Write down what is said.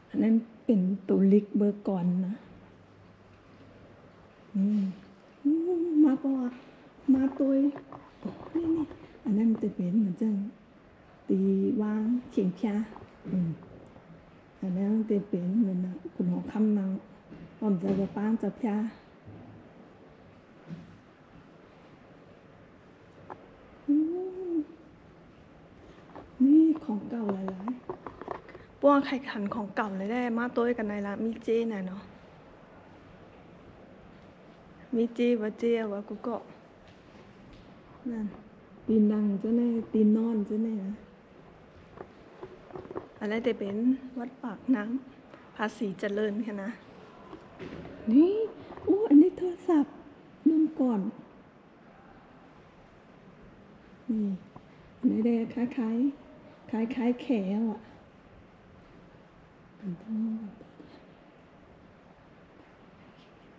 อันนั้นเป็นตัวลิกเบอร์ก่อนนะมาปะมาตัวนี่อันนั้นจะเป็นเหมือนจังตีวางเฉียงชาอันนั้นจะเป็นเหมือนคุณหอคำนางป้อมจะป้างจะพยานี่ของเก่าหลายๆป้วงไข่ขันของเก่าเลยได้มาตัวกันในละมีเจน่ะเนาะมีเจว่าเจว่ากูก็นั่นตีนดังเจ้าแน่ตีนนอนเจ้าแน่อะไรแต่เป็นวัดปากน้ำภาษีเจริญค่ะนะนี่โอ้อันนี้โทรศัพท์นุ่นก่อนนี่อันนี้ได้คล้ายแขวอ่ะขอโทษ